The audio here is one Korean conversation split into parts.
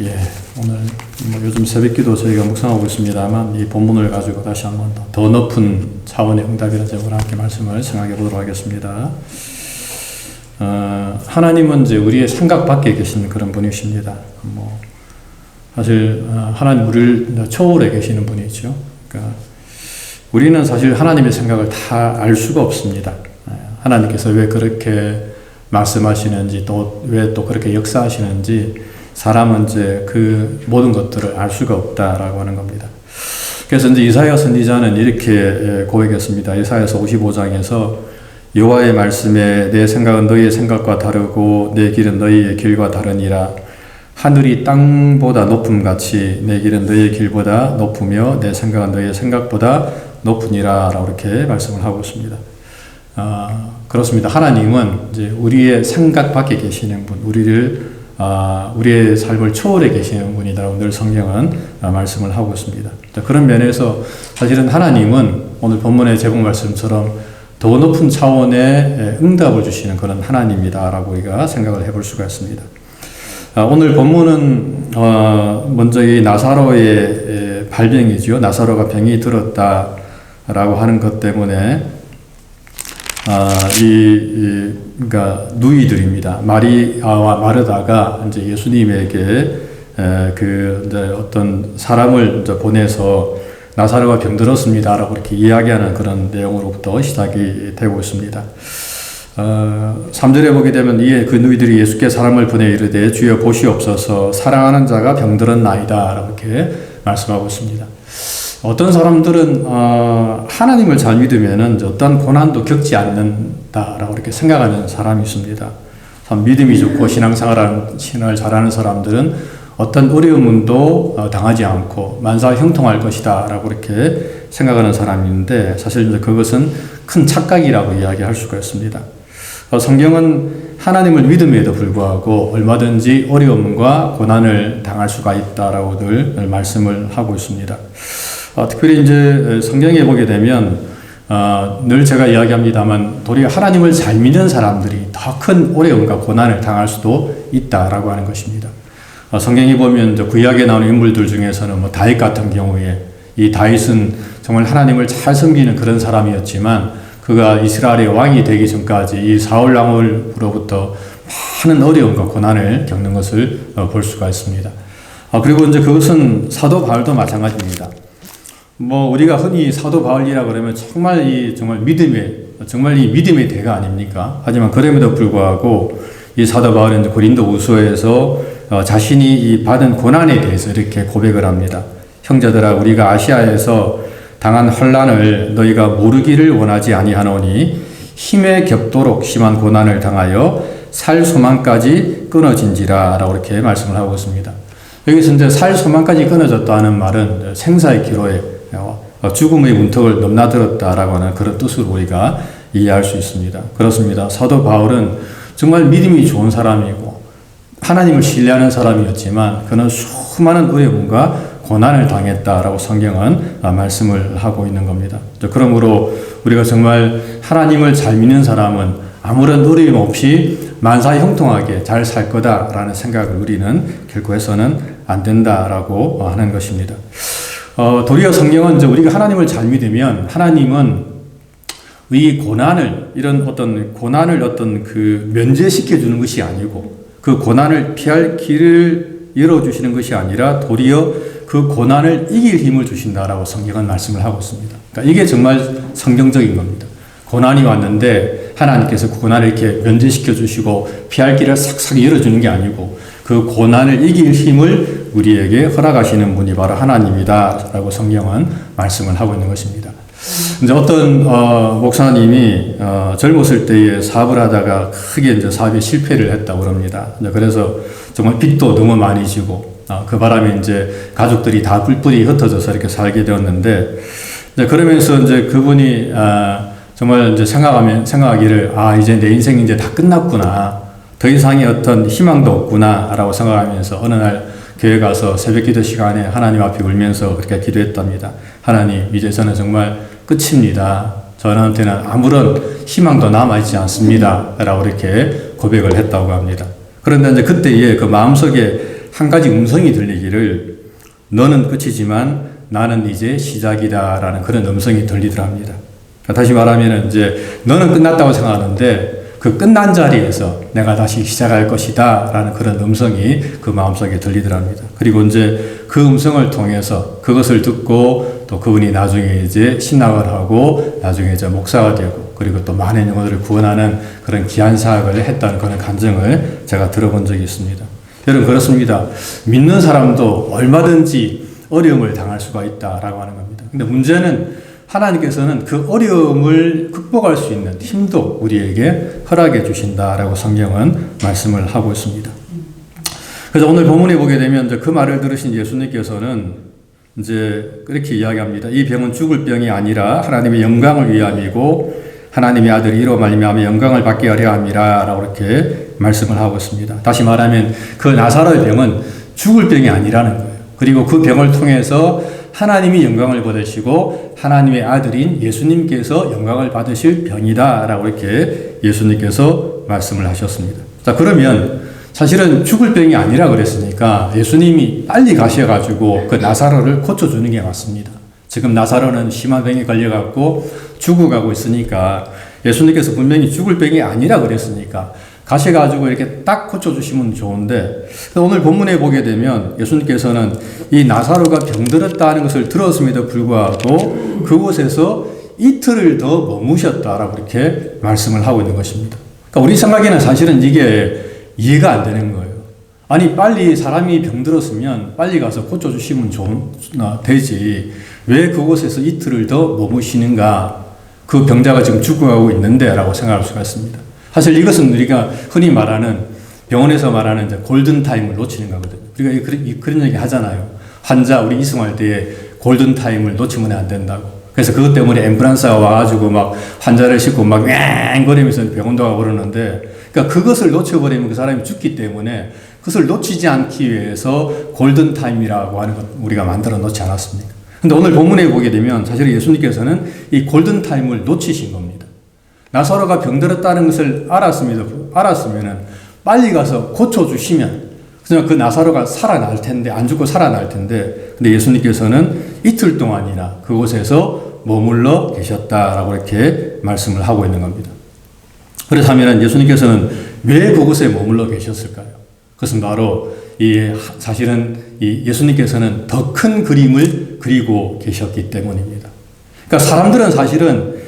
예, 오늘 요즘 새벽기도 저희가 묵상하고 있습니다만 이 본문을 가지고 다시 한번 더 높은 차원의 응답이라는 제목으로 함께 말씀을 생각해 보도록 하겠습니다. 하나님은 이제 우리의 생각 밖에 계신 그런 분이십니다. 사실 하나님 우리를 초월해 계시는 분이죠. 그러니까 우리는 사실 하나님의 생각을 다 알 수가 없습니다. 하나님께서 왜 그렇게 말씀하시는지 또 왜 또 그렇게 역사하시는지 사람은 이제 그 모든 것들을 알 수가 없다라고 하는 겁니다. 그래서 이제 이사야 선지자는 이렇게 고백했습니다. 이사야서 55장에서 여호와의 말씀에 내 생각은 너희의 생각과 다르고 내 길은 너희의 길과 다르니라. 하늘이 땅보다 높음같이 내 길은 너희의 길보다 높으며 내 생각은 너희의 생각보다 높으니라 라고 이렇게 말씀을 하고 있습니다. 그렇습니다. 하나님은 이제 우리의 생각 밖에 계시는 분, 우리의 삶을 초월해 계시는 분이다라고 늘 성경은 말씀을 하고 있습니다. 그런 면에서 사실은 하나님은 오늘 본문의 제공 말씀처럼 더 높은 차원의 응답을 주시는 그런 하나님이다라고 우리가 생각을 해볼 수가 있습니다. 오늘 본문은 먼저 이 나사로의 발병이죠. 나사로가 병이 들었다라고 하는 것 때문에 그러니까 누이들입니다. 마리아와 마르다가 이제 예수님에게 이제 어떤 사람을 이제 보내서 나사로가 병들었습니다라고 이렇게 이야기하는 그런 내용으로부터 시작이 되고 있습니다. 3절에 보게 되면 이에 그 누이들이 예수께 사람을 보내 이르되 주여 보시옵소서 사랑하는 자가 병들었나이다 라고 이렇게 말씀하고 있습니다. 어떤 사람들은 하나님을 잘 믿으면은 어떤 고난도 겪지 않는다라고 이렇게 생각하는 사람이 있습니다. 참 믿음이 좋고 신앙생활을 잘하는 사람들은 어떤 어려움도 당하지 않고 만사 형통할 것이다라고 이렇게 생각하는 사람이 있는데 사실 이제 그것은 큰 착각이라고 이야기할 수가 있습니다. 성경은 하나님을 믿음에도 불구하고 얼마든지 어려움과 고난을 당할 수가 있다라고 늘 말씀을 하고 있습니다. 특별히 이제 성경에 보게 되면 늘 제가 이야기합니다만 도리어 하나님을 잘 믿는 사람들이 더 큰 어려움과 고난을 당할 수도 있다라고 하는 것입니다. 성경에 보면 구약에 나오는 인물들 중에서는 다윗 같은 경우에 이 다윗은 정말 하나님을 잘 섬기는 그런 사람이었지만 그가 이스라엘의 왕이 되기 전까지 이 사울 왕으로부터 많은 어려움과 고난을 겪는 것을 볼 수가 있습니다. 그리고 이제 그것은 사도 바울도 마찬가지입니다. 우리가 흔히 사도 바울이라 그러면 정말 이 믿음의 대가 아닙니까? 하지만 그럼에도 불구하고 이 사도 바울은 고린도후서에서 자신이 이 받은 고난에 대해서 이렇게 고백을 합니다. 형제들아 우리가 아시아에서 당한 환난을 너희가 모르기를 원하지 아니하노니 힘에 겹도록 심한 고난을 당하여 살 소망까지 끊어진지라 라고 이렇게 말씀을 하고 있습니다. 여기서 이제 살 소망까지 끊어졌다는 말은 생사의 기로에 죽음의 문턱을 넘나들었다라고 하는 그런 뜻으로 우리가 이해할 수 있습니다. 그렇습니다. 사도 바울은 정말 믿음이 좋은 사람이고 하나님을 신뢰하는 사람이었지만 그는 수많은 어려움과 고난을 당했다라고 성경은 말씀을 하고 있는 겁니다. 그러므로 우리가 정말 하나님을 잘 믿는 사람은 아무런 어려움 없이 만사 형통하게 잘 살 거다라는 생각을 우리는 결코 해서는 안 된다라고 하는 것입니다. 도리어 성경은 이제 우리가 하나님을 잘 믿으면 하나님은 이 고난을 이런 어떤 고난을 면제시켜 주는 것이 아니고 그 고난을 피할 길을 열어주시는 것이 아니라 도리어 그 고난을 이길 힘을 주신다라고 성경은 말씀을 하고 있습니다. 그러니까 이게 정말 성경적인 겁니다. 고난이 왔는데 하나님께서 그 고난을 이렇게 면제시켜 주시고 피할 길을 싹싹 열어주는 게 아니고 그 고난을 이길 힘을 우리에게 허락하시는 분이 바로 하나님이다라고 성경은 말씀을 하고 있는 것입니다. 이제 어떤 목사님이 젊었을 때에 사업을 하다가 크게 이제 사업에 실패를 했다고 그럽니다. 그래서 정말 빚도 너무 많이 지고 그 바람에 이제 가족들이 다 뿔뿔이 흩어져서 이렇게 살게 되었는데 이제 그러면서 이제 그분이 정말 이제 생각하기를 이제 내 인생이 이제 다 끝났구나. 더 이상의 어떤 희망도 없구나라고 생각하면서 어느 날 교회 가서 새벽 기도 시간에 하나님 앞에 울면서 그렇게 기도했답니다. 하나님, 이제 저는 정말 끝입니다. 저한테는 아무런 희망도 남아있지 않습니다. 라고 이렇게 고백을 했다고 합니다. 그런데 이제 그때의 그 마음속에 한 가지 음성이 들리기를 너는 끝이지만 나는 이제 시작이다라는 그런 음성이 들리더랍니다. 다시 말하면 이제 너는 끝났다고 생각하는데 그 끝난 자리에서 내가 다시 시작할 것이다 라는 그런 음성이 그 마음속에 들리더랍니다. 그리고 이제 그 음성을 통해서 그것을 듣고 또 그분이 나중에 이제 신학을 하고 나중에 이제 목사가 되고 그리고 또 많은 영혼들을 구원하는 그런 귀한 사역을 했다는 그런 간증을 제가 들어본 적이 있습니다. 여러분 그렇습니다. 믿는 사람도 얼마든지 어려움을 당할 수가 있다라고 하는 겁니다. 근데 문제는 하나님께서는 그 어려움을 극복할 수 있는 힘도 우리에게 허락해 주신다라고 성경은 말씀을 하고 있습니다. 그래서 오늘 본문에 보게 되면 이제 그 말을 들으신 예수님께서는 이제 그렇게 이야기합니다. 이 병은 죽을 병이 아니라 하나님의 영광을 위함이고 하나님의 아들이 이로 말미암아 영광을 받게 하려 함이라라고 이렇게 말씀을 하고 있습니다. 다시 말하면 그 나사로의 병은 죽을 병이 아니라는 거예요. 그리고 그 병을 통해서 하나님이 영광을 받으시고 하나님의 아들인 예수님께서 영광을 받으실 병이다라고 이렇게 예수님께서 말씀을 하셨습니다. 자, 그러면 사실은 죽을 병이 아니라 그랬으니까 예수님이 빨리 가셔가지고 그 나사로를 고쳐주는 게 맞습니다. 지금 나사로는 심한 병에 걸려갖고 죽어가고 있으니까 예수님께서 분명히 죽을 병이 아니라 그랬으니까 가셔가지고 이렇게 딱 고쳐주시면 좋은데 오늘 본문에 보게 되면 예수님께서는 이 나사로가 병들었다는 것을 들었음에도 불구하고 그곳에서 이틀을 더 머무셨다라고 이렇게 말씀을 하고 있는 것입니다. 그러니까 우리 생각에는 사실은 이게 이해가 안 되는 거예요. 아니 빨리 사람이 병들었으면 빨리 가서 고쳐주시면 되지 왜 그곳에서 이틀을 더 머무시는가 그 병자가 지금 죽어가고 있는데 라고 생각할 수가 있습니다. 사실 이것은 우리가 흔히 말하는 병원에서 말하는 이제 골든타임을 놓치는 거거든요. 우리가 그런 얘기 하잖아요. 환자 우리 이송할 때에 골든타임을 놓치면 안 된다고. 그래서 그것 때문에 앰뷸런스가 와가지고 막 환자를 싣고 막 앵거리면서 병원도 가고 그러는데 그러니까 그것을 놓쳐버리면 그 사람이 죽기 때문에 그것을 놓치지 않기 위해서 골든타임이라고 하는 것 우리가 만들어 놓지 않았습니까? 근데 오늘 본문에 보게 되면 사실 예수님께서는 이 골든타임을 놓치신 겁니다. 나사로가 병들었다는 것을 알았으면은 빨리 가서 고쳐주시면 그냥 그 나사로가 살아날 텐데, 안 죽고 살아날 텐데, 근데 예수님께서는 이틀 동안이나 그곳에서 머물러 계셨다라고 이렇게 말씀을 하고 있는 겁니다. 그렇다면 예수님께서는 왜 그곳에 머물러 계셨을까요? 그것은 바로 사실은 예수님께서는 더 큰 그림을 그리고 계셨기 때문입니다. 그러니까 사람들은 사실은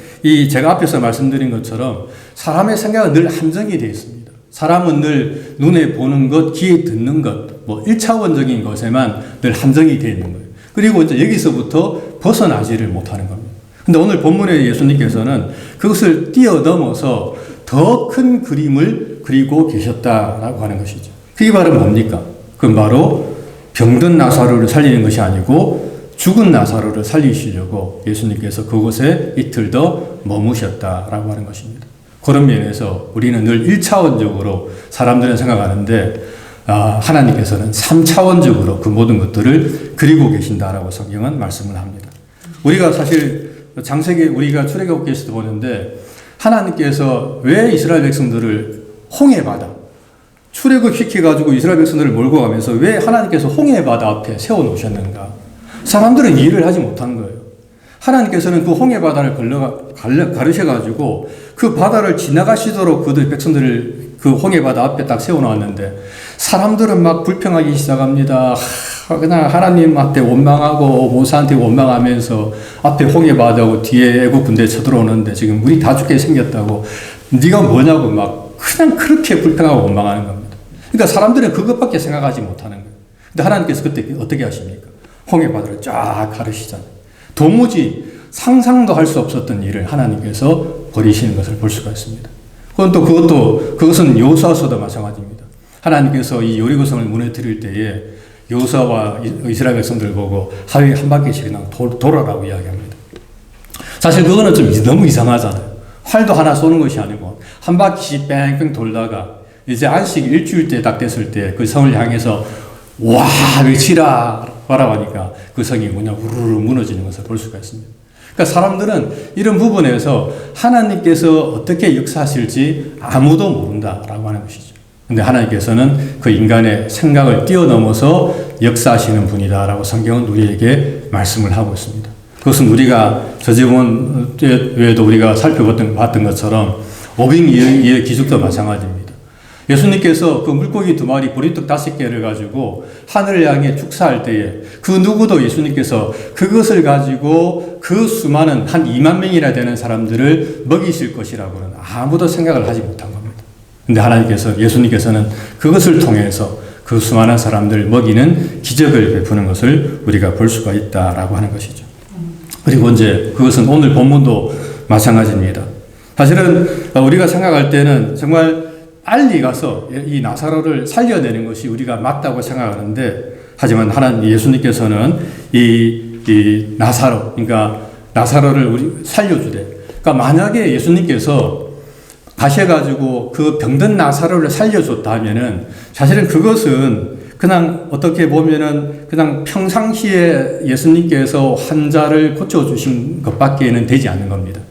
제가 앞에서 말씀드린 것처럼 사람의 생각은 늘 한정이 되어 있습니다. 사람은 늘 눈에 보는 것, 귀에 듣는 것, 뭐 1차원적인 것에만 늘 한정이 되어 있는 거예요. 그리고 이제 여기서부터 벗어나지를 못하는 겁니다. 근데 오늘 본문에 예수님께서는 그것을 뛰어넘어서 더 큰 그림을 그리고 계셨다라고 하는 것이죠. 그게 바로 뭡니까? 그건 바로 병든 나사로를 살리는 것이 아니고 죽은 나사로를 살리시려고 예수님께서 그곳에 이틀 더 머무셨다라고 하는 것입니다. 그런 면에서 우리는 늘 1차원적으로 사람들은 생각하는데 하나님께서는 3차원적으로 그 모든 것들을 그리고 계신다라고 성경은 말씀을 합니다. 우리가 사실 창세기 우리가 출애굽기에서도 보는데 하나님께서 왜 이스라엘 백성들을 홍해바다 출애굽 시켜가지고 이스라엘 백성들을 몰고 가면서 왜 하나님께서 홍해바다 앞에 세워놓으셨는가? 사람들은 이해를 하지 못한 거예요. 하나님께서는 그 홍해바다를 가르셔가지고 그 바다를 지나가시도록 그들 백성들을 그 홍해바다 앞에 딱 세워놓았는데 사람들은 막 불평하기 시작합니다. 그냥 하나님한테 원망하고 모세한테 원망하면서 앞에 홍해바다고 뒤에 애국 군대 쳐들어오는데 지금 우리 다 죽게 생겼다고 네가 뭐냐고 막 그냥 그렇게 불평하고 원망하는 겁니다. 그러니까 사람들은 그것밖에 생각하지 못하는 거예요. 근데 하나님께서 그때 어떻게 하십니까? 홍해바다를 쫙 가르시잖아요. 도무지 상상도 할 수 없었던 일을 하나님께서 벌이시는 것을 볼 수가 있습니다. 그것은 여호수아서도 마찬가지입니다. 하나님께서 이 여리고성을 무너뜨릴 때에 여호수아와 이스라엘 백성들 보고 하루에 한 바퀴씩 그냥 돌아라고 이야기합니다. 사실 그거는 좀 너무 이상하잖아요. 활도 하나 쏘는 것이 아니고 한 바퀴씩 뺑뺑 돌다가 이제 안식 일주일 때 딱 됐을 때 그 성을 향해서 와 외치라 하라고 하니까 그 성이 그냥 우르르 무너지는 것을 볼 수가 있습니다. 그러니까 사람들은 이런 부분에서 하나님께서 어떻게 역사하실지 아무도 모른다라고 하는 것이죠. 근데 하나님께서는 그 인간의 생각을 뛰어넘어서 역사하시는 분이다라고 성경은 우리에게 말씀을 하고 있습니다. 그것은 우리가 저지문 외에도 우리가 살펴봤던 것처럼 오병이어의 기적도 마찬가지입니다. 예수님께서 그 물고기 2마리 보리떡 5개를 가지고 하늘을 향해 축사할 때에 그 누구도 예수님께서 그것을 가지고 그 수많은 한 2만 명이나 되는 사람들을 먹이실 것이라고는 아무도 생각을 하지 못한 겁니다. 근데 예수님께서는 그것을 통해서 그 수많은 사람들을 먹이는 기적을 베푸는 것을 우리가 볼 수가 있다라고 하는 것이죠. 그리고 그것은 오늘 본문도 마찬가지입니다. 사실은 우리가 생각할 때는 정말 빨리 가서 이 나사로를 살려내는 것이 우리가 맞다고 생각하는데, 하지만 예수님께서는 이 나사로, 그러니까 나사로를 우리 살려주되, 그러니까 만약에 예수님께서 가셔가지고 그 병든 나사로를 살려줬다면은 사실은 그것은 그냥 어떻게 보면은 그냥 평상시에 예수님께서 환자를 고쳐주신 것밖에는 되지 않는 겁니다.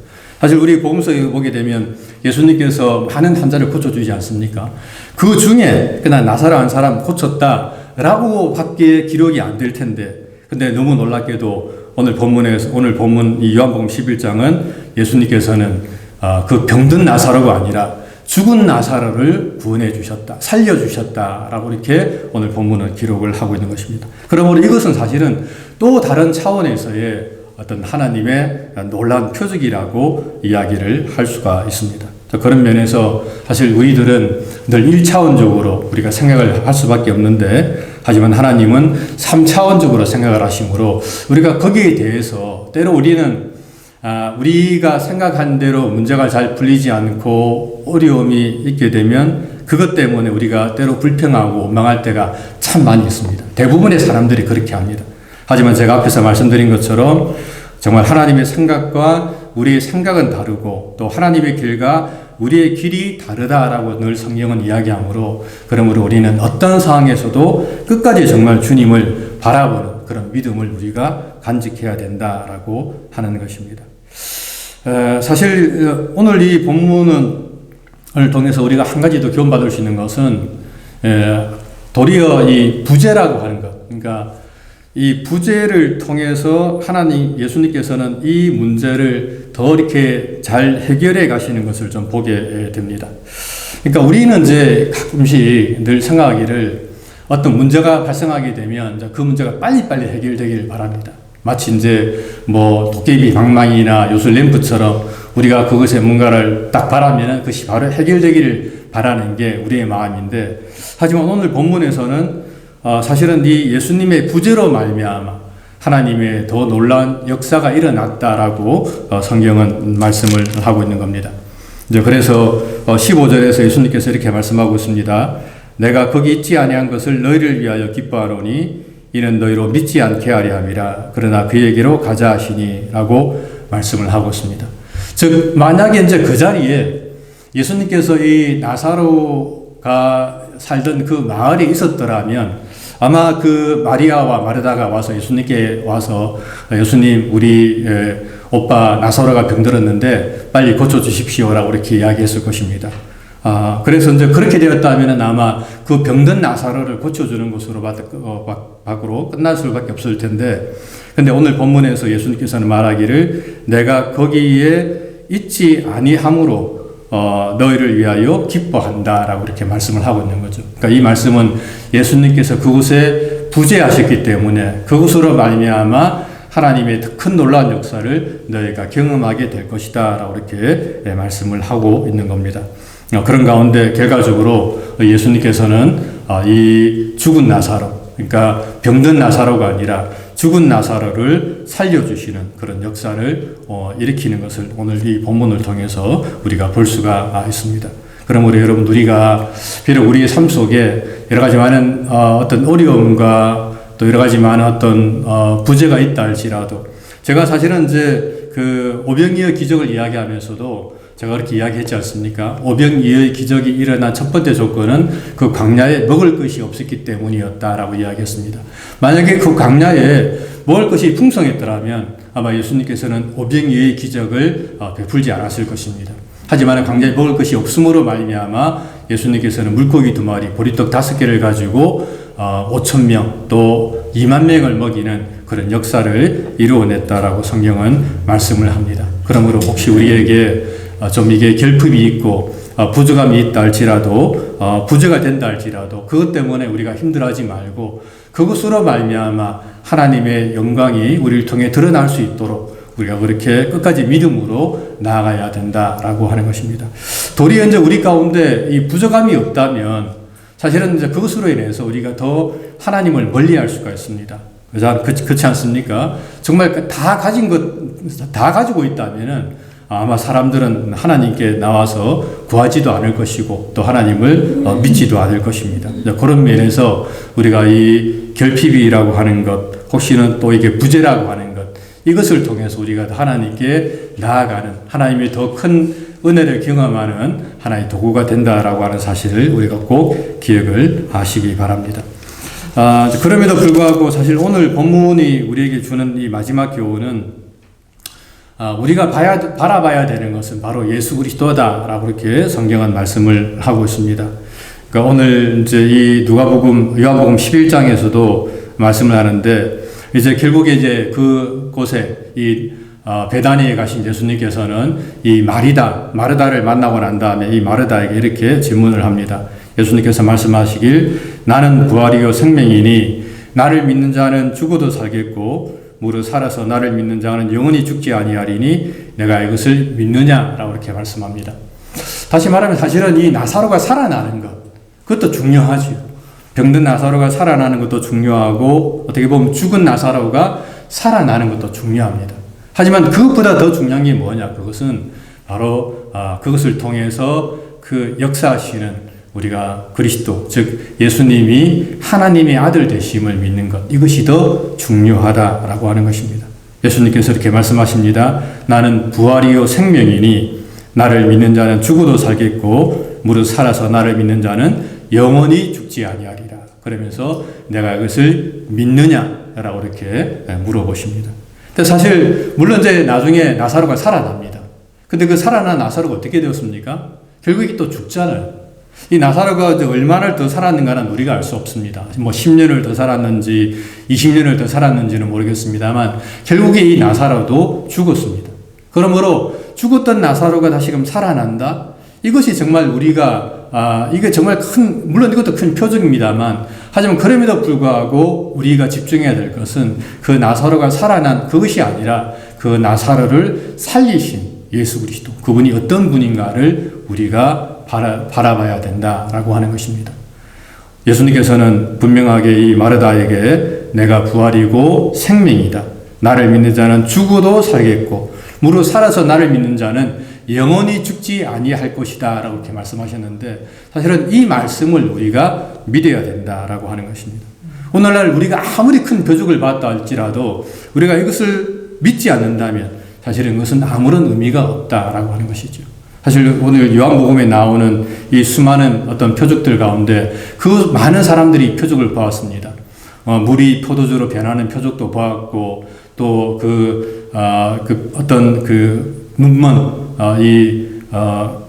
사실 우리 복음서에 보게 되면 예수님께서 많은 환자를 고쳐주지 않습니까? 그 중에 그냥 나사로 한 사람 고쳤다라고 밖에 기록이 안 될 텐데, 근데 너무 놀랍게도 오늘 본문 이 요한복음 11장은 예수님께서는 그 병든 나사로가 아니라 죽은 나사로를 구원해 주셨다, 살려 주셨다라고 이렇게 오늘 본문은 기록을 하고 있는 것입니다. 그러므로 이것은 사실은 또 다른 차원에서의 어떤 하나님의 놀라운 표적이라고 이야기를 할 수가 있습니다. 그런 면에서 사실 우리들은 늘 1차원적으로 우리가 생각을 할 수밖에 없는데, 하지만 하나님은 3차원적으로 생각을 하시므로 우리가 거기에 대해서 때로 우리는 우리가 생각한 대로 문제가 잘 풀리지 않고 어려움이 있게 되면 그것 때문에 우리가 때로 불평하고 원망할 때가 참 많이 있습니다. 대부분의 사람들이 그렇게 합니다. 하지만 제가 앞에서 말씀드린 것처럼 정말 하나님의 생각과 우리의 생각은 다르고 또 하나님의 길과 우리의 길이 다르다라고 늘 성경은 이야기하므로, 그러므로 우리는 어떤 상황에서도 끝까지 정말 주님을 바라보는 그런 믿음을 우리가 간직해야 된다라고 하는 것입니다. 사실 오늘 이 본문을 통해서 우리가 한 가지 더 교훈받을 수 있는 것은 도리어 이 부재라고 하는 것, 그러니까 이 부재를 통해서 예수님께서는 이 문제를 더 이렇게 잘 해결해 가시는 것을 좀 보게 됩니다. 그러니까 우리는 가끔씩 늘 생각하기를 어떤 문제가 발생하게 되면 그 문제가 빨리빨리 해결되기를 바랍니다. 마치 도깨비 방망이나 요술 램프처럼 우리가 그것에 뭔가를 딱 바라면 그것이 바로 해결되기를 바라는 게 우리의 마음인데, 하지만 오늘 본문에서는 사실은 이 예수님의 부재로 말미암아 하나님의 더 놀라운 역사가 일어났다라고 성경은 말씀을 하고 있는 겁니다. 그래서 15절에서 예수님께서 이렇게 말씀하고 있습니다. 내가 거기 있지 아니한 것을 너희를 위하여 기뻐하노니 이는 너희로 믿지 않게 하려 함이라. 그러나 그에게로 가자 하시니 라고 말씀을 하고 있습니다. 즉 만약에 그 자리에 예수님께서 이 나사로가 살던 그 마을에 있었더라면 아마 그 마리아와 마르다가 와서 예수님께 와서 예수님, 우리 오빠 나사로가 병들었는데 빨리 고쳐주십시오라고 이렇게 이야기했을 것입니다. 그래서 그렇게 되었다면 아마 그 병든 나사로를 고쳐주는 것으로 밖으로 끝날 수밖에 없을 텐데, 근데 오늘 본문에서 예수님께서는 말하기를 내가 거기에 있지 아니함으로 너희를 위하여 기뻐한다라고 이렇게 말씀을 하고 있는 거죠. 그러니까 이 말씀은 예수님께서 그곳에 부재하셨기 때문에 그곳으로 말미암아 하나님의 큰 놀라운 역사를 너희가 경험하게 될 것이다 라고 이렇게 말씀을 하고 있는 겁니다. 그런 가운데 결과적으로 예수님께서는 이 죽은 나사로, 그러니까 병든 나사로가 아니라 죽은 나사로를 살려주시는 그런 역사를 일으키는 것을 오늘 이 본문을 통해서 우리가 볼 수가 있습니다. 그러므로 여러분, 우리가 비록 우리의 삶 속에 여러 가지 많은 어떤 어려움과 또 여러 가지 많은 어떤 부재가 있다 할지라도, 제가 사실은 그 오병이어 기적을 이야기하면서도 제가 그렇게 이야기했지 않습니까? 오병이어의 기적이 일어난 첫 번째 조건은 그 광야에 먹을 것이 없었기 때문이었다라고 이야기했습니다. 만약에 그 광야에 먹을 것이 풍성했더라면 아마 예수님께서는 오병이어의 기적을 베풀지 않았을 것입니다. 하지만 광야에 먹을 것이 없음으로 말미암아 예수님께서는 물고기 2마리, 보리떡 5개를 가지고 5,000명 또 2만 명을 먹이는 그런 역사를 이루어냈다라고 성경은 말씀을 합니다. 그러므로 혹시 우리에게 좀 이게 결핍이 있고 부족함이 있다 할지라도 부재가 된다 할지라도 그것 때문에 우리가 힘들어하지 말고 그것으로 말미암아 하나님의 영광이 우리를 통해 드러날 수 있도록 우리가 그렇게 끝까지 믿음으로 나아가야 된다라고 하는 것입니다. 도리어 이제 우리 가운데 이 부족함이 없다면 사실은 이제 그것으로 인해서 우리가 더 하나님을 멀리할 수가 있습니다. 그렇지 않습니까? 정말 다 가진 것 다 가지고 있다면은 아마 사람들은 하나님께 나와서 구하지도 않을 것이고 또 하나님을 믿지도 않을 것입니다. 그런 면에서 우리가 이 결핍이라고 하는 것, 혹시는 또 이게 부재라고 하는 것, 이것을 통해서 우리가 하나님께 나아가는 하나님의 더 큰 은혜를 경험하는 하나의 도구가 된다라고 하는 사실을 우리가 꼭 기억을 하시기 바랍니다. 그럼에도 불구하고 사실 오늘 본문이 우리에게 주는 이 마지막 교훈은 우리가 바라봐야 되는 것은 바로 예수 그리스도다라고 이렇게 성경은 말씀을 하고 있습니다. 그러니까 오늘 이제 이 요한복음 11장에서도 말씀을 하는데 이제 결국에 이제 그곳에 이 베다니에 가신 예수님께서는 이 마르다를 만나고 난 다음에 이 마르다에게 이렇게 질문을 합니다. 예수님께서 말씀하시길 나는 부활이요 생명이니 나를 믿는 자는 죽어도 살겠고 무릇 살아서 나를 믿는 자는 영원히 죽지 아니하리니 내가 이것을 믿느냐라고 이렇게 말씀합니다. 다시 말하면 사실은 이 나사로가 살아나는 것 그것도 중요하죠. 병든 나사로가 살아나는 것도 중요하고 어떻게 보면 죽은 나사로가 살아나는 것도 중요합니다. 하지만 그것보다 더 중요한 게 뭐냐? 그것은 바로 그것을 통해서 그 역사하시는 우리가 그리스도, 즉 예수님이 하나님의 아들 되심을 믿는 것, 이것이 더 중요하다라고 하는 것입니다. 예수님께서 이렇게 말씀하십니다. 나는 부활이요 생명이니 나를 믿는 자는 죽어도 살겠고 무릇 살아서 나를 믿는 자는 영원히 죽지 아니하리라. 그러면서 내가 이것을 믿느냐라고 이렇게 물어보십니다. 근데 사실 물론 이제 나중에 나사로가 살아납니다. 근데 그 살아난 나사로가 어떻게 되었습니까? 결국에 또 죽잖아요. 이 나사로가 얼마나 더 살았는가는 우리가 알 수 없습니다. 10년을 더 살았는지 20년을 더 살았는지는 모르겠습니다만 결국에 이 나사로도 죽었습니다. 그러므로 죽었던 나사로가 다시금 살아난다? 이것이 정말 우리가 이게 정말 물론 이것도 큰 표적입니다만 하지만 그럼에도 불구하고 우리가 집중해야 될 것은 그 나사로가 살아난 그것이 아니라 그 나사로를 살리신 예수 그리스도 그분이 어떤 분인가를 우리가 바라봐야 된다라고 하는 것입니다. 예수님께서는 분명하게 이 마르다에게 내가 부활이고 생명이다. 나를 믿는 자는 죽어도 살겠고 무릇 살아서 나를 믿는 자는 영원히 죽지 아니할 것이다 라고 이렇게 말씀하셨는데 사실은 이 말씀을 우리가 믿어야 된다라고 하는 것입니다. 오늘날 우리가 아무리 큰 표적을 봤다 할지라도 우리가 이것을 믿지 않는다면 사실은 그것은 아무런 의미가 없다라고 하는 것이죠. 사실 오늘 요한복음에 나오는 이 수많은 어떤 표적들 가운데 그 많은 사람들이 표적을 보았습니다. 물이 포도주로 변하는 표적도 보았고 또 어떤 눈먼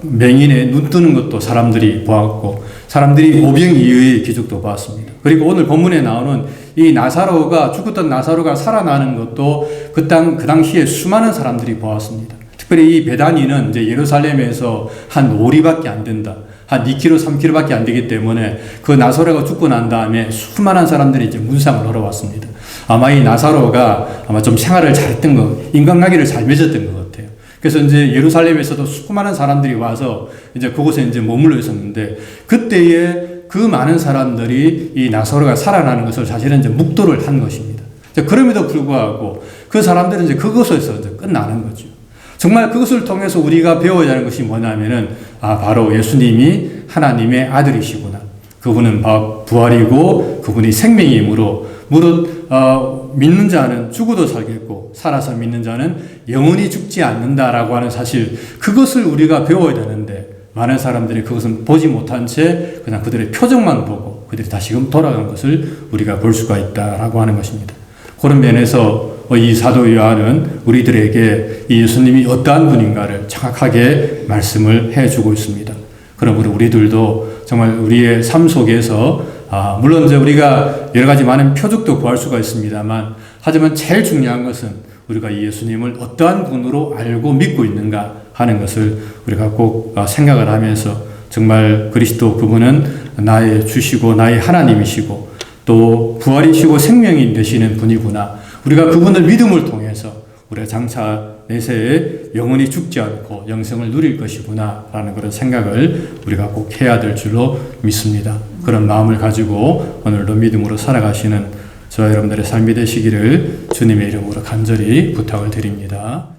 맹인의 눈 뜨는 것도 사람들이 보았고 사람들이 오병이어의 기적도 보았습니다. 그리고 오늘 본문에 나오는 이 죽었던 나사로가 살아나는 것도 그 당시에 수많은 사람들이 보았습니다. 특별히 이 베다니는 이제 예루살렘에서 한 5리밖에 안 된다. 한 2km, 3km밖에 안 되기 때문에 그 나사로가 죽고 난 다음에 수많은 사람들이 이제 문상을 하러 왔습니다. 아마 이 나사로가 아마 좀 생활을 잘했던 인간관계를 잘 맺었던 것 같아요. 그래서 이제 예루살렘에서도 수많은 사람들이 와서 이제 그곳에 이제 머물러 있었는데 그때에 그 많은 사람들이 이 나사로가 살아나는 것을 사실은 이제 묵도를 한 것입니다. 그럼에도 불구하고 그 사람들은 이제 그것에서 이제 끝나는 거죠. 정말 그것을 통해서 우리가 배워야 하는 것이 뭐냐면은 바로 예수님이 하나님의 아들이시구나. 그분은 부활이고 그분이 생명이므로 무릇 믿는 자는 죽어도 살겠고 살아서 믿는 자는 영원히 죽지 않는다라고 하는 사실 그것을 우리가 배워야 되는데 많은 사람들이 그것은 보지 못한 채 그냥 그들의 표정만 보고 그들이 다시금 돌아간 것을 우리가 볼 수가 있다라고 하는 것입니다. 그런 면에서 이 사도 요한은 우리들에게 이 예수님이 어떠한 분인가를 정확하게 말씀을 해주고 있습니다. 그러므로 우리들도 정말 우리의 삶 속에서 물론 이제 우리가 여러 가지 많은 표적도 구할 수가 있습니다만, 하지만 제일 중요한 것은 우리가 이 예수님을 어떠한 분으로 알고 믿고 있는가 하는 것을 우리가 꼭 생각을 하면서, 정말 그리스도 그분은 나의 주시고 나의 하나님이시고 또 부활이시고 생명이 되시는 분이구나, 우리가 그분을 믿음을 통해서 우리가 장차 내세에 영원히 죽지 않고 영생을 누릴 것이구나 라는 그런 생각을 우리가 꼭 해야 될 줄로 믿습니다. 그런 마음을 가지고 오늘도 믿음으로 살아가시는 저와 여러분들의 삶이 되시기를 주님의 이름으로 간절히 부탁을 드립니다.